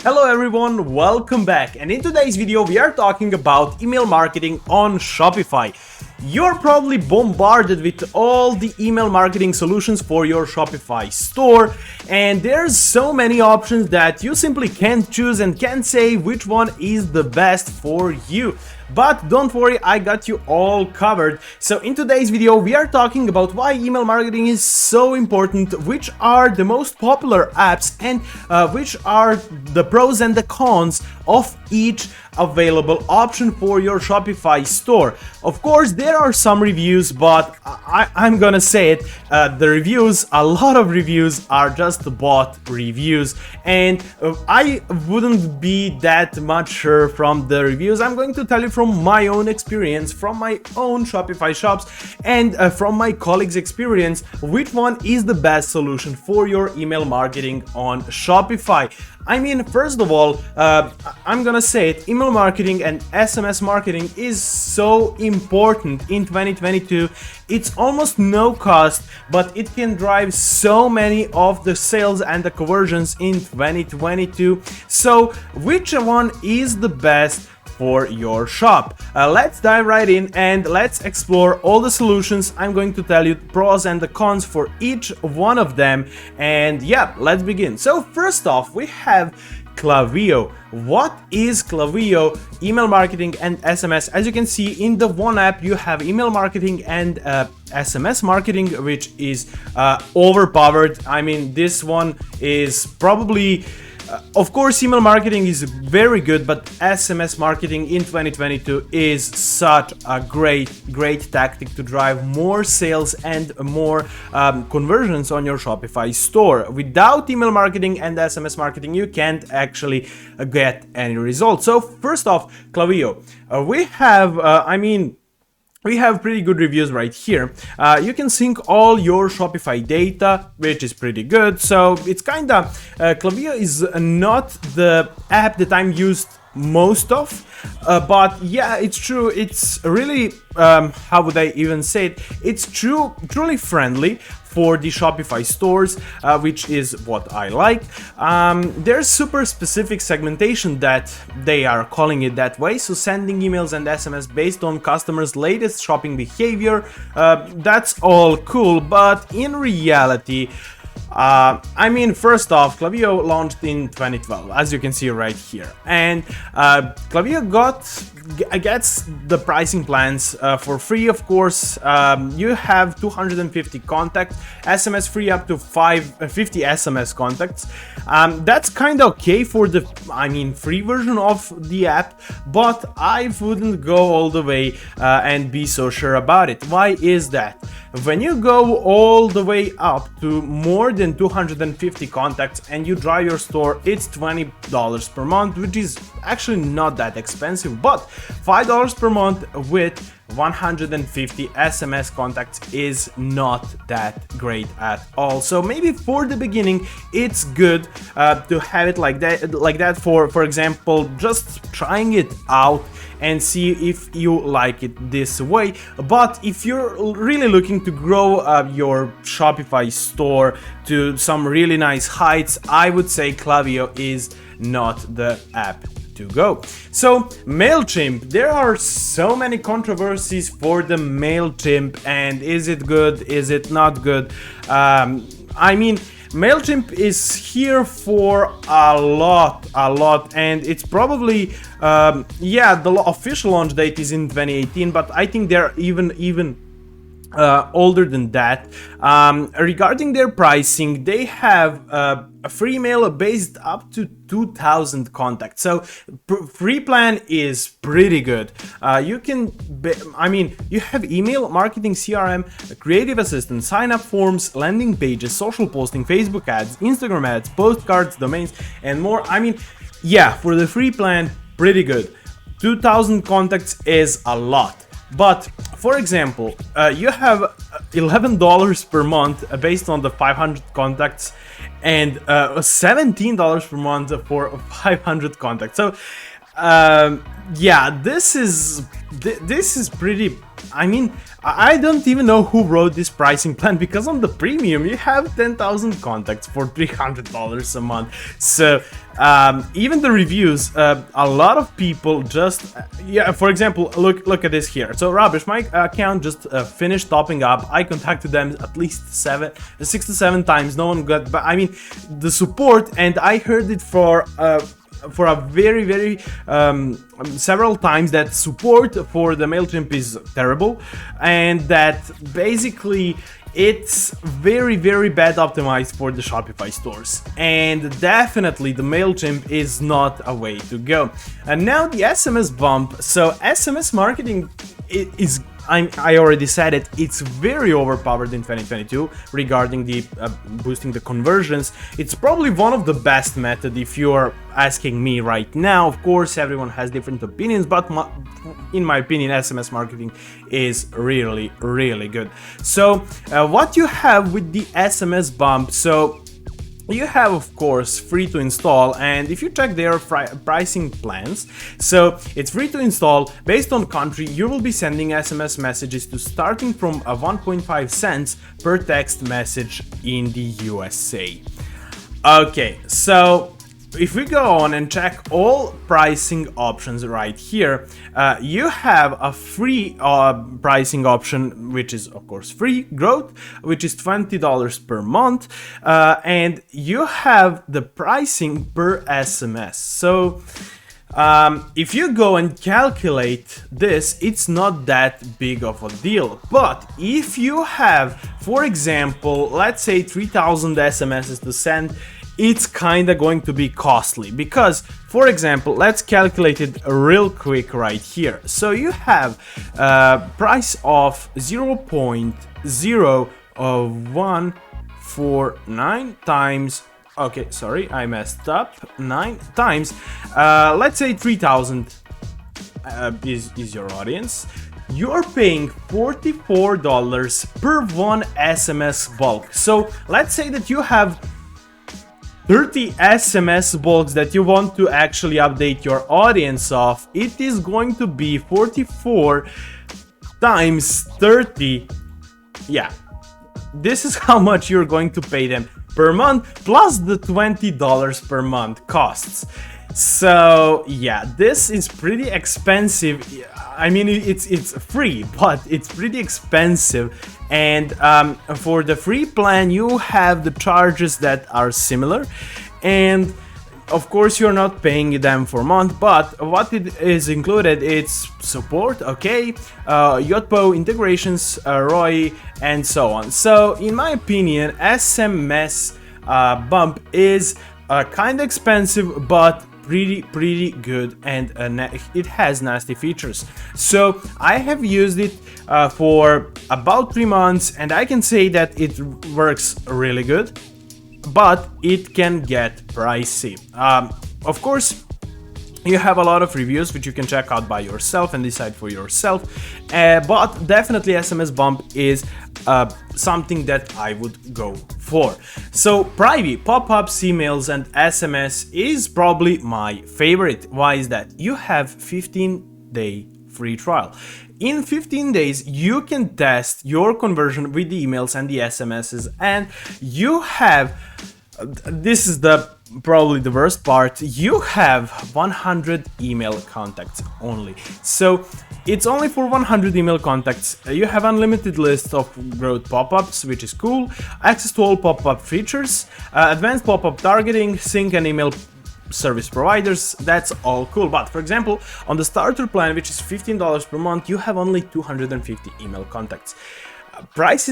Hello everyone, welcome back, and in today's video we are talking about email marketing on Shopify. You're probably bombarded with all the email marketing solutions for your Shopify store, and there's so many options that you simply can't choose and can't say which one is the best for you. But don't worry, I got you all covered. So in today's video we are talking about why email marketing is so important, which are the most popular apps, and which are the pros and the cons of each available option for your Shopify store. Of course there are some reviews, but I'm gonna say it, the reviews, a lot of reviews are just bot reviews, and I wouldn't be that much sure from the reviews. I'm going to tell you from my own experience, from my own Shopify shops, and from my colleagues' experience, which one is the best solution for your email marketing on Shopify. I mean, first of all, I'm gonna say it, email marketing and SMS marketing is so important in 2022. It's almost no cost, but it can drive so many of the sales and the conversions in 2022. So which one is the best for your shop? Let's dive right in and let's explore all the solutions. I'm going to tell you the pros and the cons for each one of them, and yeah, let's begin. So first off, we have Clavio. What is Clavio? Email marketing and SMS. As you can see, in the one app you have email marketing and SMS marketing, which is overpowered. I mean, this one is probably of course, email marketing is very good, but SMS marketing in 2022 is such a great tactic to drive more sales and more conversions on your Shopify store. Without email marketing and SMS marketing, you can't actually get any results. So first off, Clavio, we have pretty good reviews right here. You can sync all your Shopify data, which is pretty good. So it's kinda, Clavio is not the app that I'm used most of, but yeah, it's true. It's really, how would I even say it? It's truly friendly for the Shopify stores, which is what I like. There's super specific segmentation that they are calling it that way, so sending emails and SMS based on customers' latest shopping behavior. That's all cool, but in reality, I mean, first off, Clavio launched in 2012, as you can see right here, and Clavio gets the pricing plans for free, of course. You have 250 contacts, SMS free up to 50 SMS contacts. That's kind of okay for the, free version of the app, but I wouldn't go all the way and be so sure about it. Why is that? When you go all the way up to more than 250 contacts and you drive your store, it's $20 per month, which is actually not that expensive, but $5 per month with 150 SMS contacts is not that great at all. So maybe for the beginning it's good to have it like that for example, just trying it out and see if you like it this way. But if you're really looking to grow your Shopify store to some really nice heights, I would say Clavio is not the app to go. So Mailchimp, there are so many controversies for the Mailchimp, and is it good, is it not good? Mailchimp is here for a lot, and it's probably the official launch date is in 2018, but I think they're even older than that. Regarding their pricing, they have a free mail based up to 2,000 contacts. So free plan is pretty good. You have email marketing, CRM, creative assistant, sign up forms, landing pages, social posting, Facebook ads, Instagram ads, postcards, domains, and more. For the free plan, pretty good. 2,000 contacts is a lot. But for example, you have $11 per month based on the 500 contacts, and $17 per month for 500 contacts. So this is pretty I mean, I don't even know who wrote this pricing plan, because on the premium you have 10,000 contacts for $300 a month. So even the reviews, a lot of people just for example, look at this here. So rubbish, my account just finished topping up. I contacted them at least 6 to 7 times. No one got, but I mean, the support, and I heard it for a very several times, that support for the Mailchimp is terrible, and that basically it's very bad optimized for the Shopify stores, and definitely the Mailchimp is not a way to go. And now the SMS bump. So SMS marketing is, I already said it, it's very overpowered in 2022 regarding the boosting the conversions. It's probably one of the best method if you're asking me right now. Of course, everyone has different opinions, but in my opinion, SMS marketing is really good. So what you have with the SMS bump, so you have, of course, free to install, and if you check their pricing plans, so it's free to install. Based on country, you will be sending SMS messages to starting from 1.5 cents per text message in the USA. Okay, so if we go on and check all pricing options right here, you have a free pricing option, which is of course free growth, which is $20 per month, and you have the pricing per SMS. So if you go and calculate this, it's not that big of a deal. But if you have, for example, let's say 3,000 SMSs to send, it's kind of going to be costly, because, for example, let's calculate it real quick right here. So you have price of 0.0149 times, okay, sorry, I messed up, 9 times, let's say 3,000 is your audience. You're paying $44 per one SMS bulk. So let's say that you have 30 SMS bulks that you want to actually update your audience of. It is going to be 44 times 30. Yeah, this is how much you're going to pay them per month, plus the $20 per month costs. So yeah, this is pretty expensive. I mean, it's free, but it's pretty expensive. And for the free plan, you have the charges that are similar, and of course you're not paying them for a month. But what it is included, it's support, okay, Yotpo integrations, ROI, and so on. So in my opinion, SMS bump is kind of expensive, but pretty good, and it has nasty features. So I have used it for about 3 months, and I can say that it works really good, but it can get pricey. Of course, you have a lot of reviews which you can check out by yourself and decide for yourself, but definitely SMS bump is something that I would go for. So private pop-ups, emails, and SMS is probably my favorite. Why is that? You have 15-day free trial. In 15 days, you can test your conversion with the emails and the SMSs, and you have, this is probably the worst part, you have 100 email contacts only. So it's only for 100 email contacts. You have unlimited list of growth pop-ups, which is cool, access to all pop-up features, advanced pop-up targeting, sync and email service providers. That's all cool. But for example, on the starter plan, which is $15 per month, you have only 250 email contacts. Price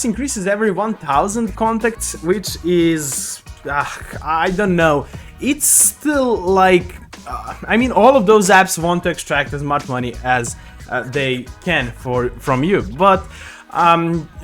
increases every 1,000 contacts, which is I don't know. It's still like I mean, all of those apps want to extract as much money as they can from you, but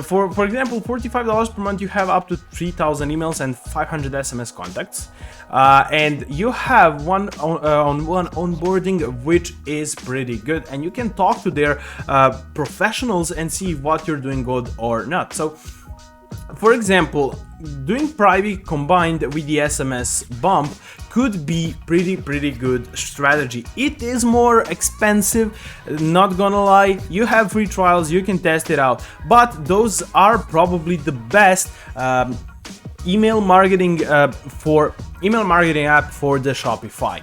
for example, $45 per month, you have up to 3,000 emails and 500 SMS contacts, and you have one-on-one onboarding, which is pretty good, and you can talk to their professionals and see what you're doing good or not. So for example, doing private combined with the SMS bump could be pretty good strategy. It is more expensive, not gonna lie. You have free trials, you can test it out, but those are probably the best email marketing app for the Shopify,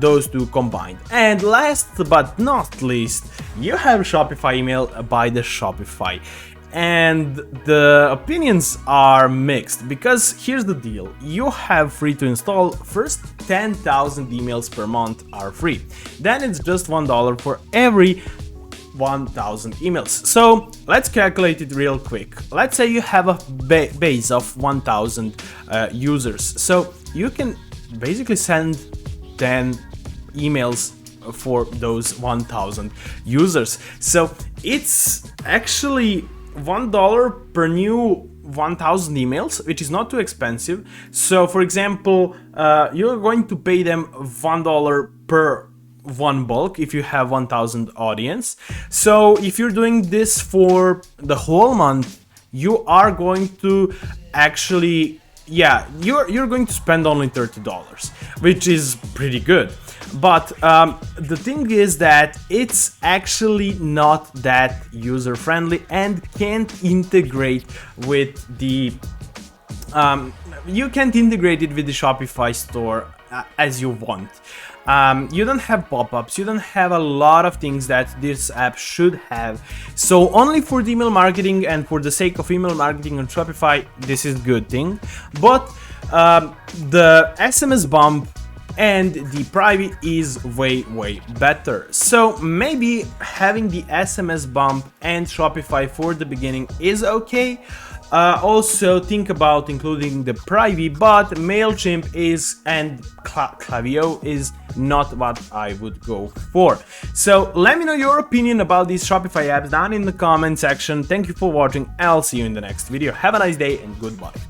those two combined. And last but not least, you have Shopify email by the Shopify. And the opinions are mixed, because here's the deal: you have free to install. First 10,000 emails per month are free, then it's just $1 for every 1,000 emails. So let's calculate it real quick. Let's say you have a base of 1,000 users, so you can basically send 10 emails for those 1,000 users. So it's actually $1 per new 1,000 emails, which is not too expensive. So for example, you're going to pay them $1 per one bulk if you have 1,000 audience. So if you're doing this for the whole month, you are going to actually, yeah, you're going to spend only $30, which is pretty good. But the thing is that it's actually not that user friendly and can't integrate with the you can't integrate it with the Shopify store as you want. You don't have pop-ups, you don't have a lot of things that this app should have. So only for the email marketing and for the sake of email marketing on Shopify, this is a good thing. But the SMS Bump and the private is way better. So maybe having the SMS Bump and Shopify for the beginning is okay. Also think about including the private, but Mailchimp is and Clavio is not what I would go for. So let me know your opinion about these Shopify apps down in the comment section. Thank you for watching. I'll see you in the next video. Have a nice day and goodbye.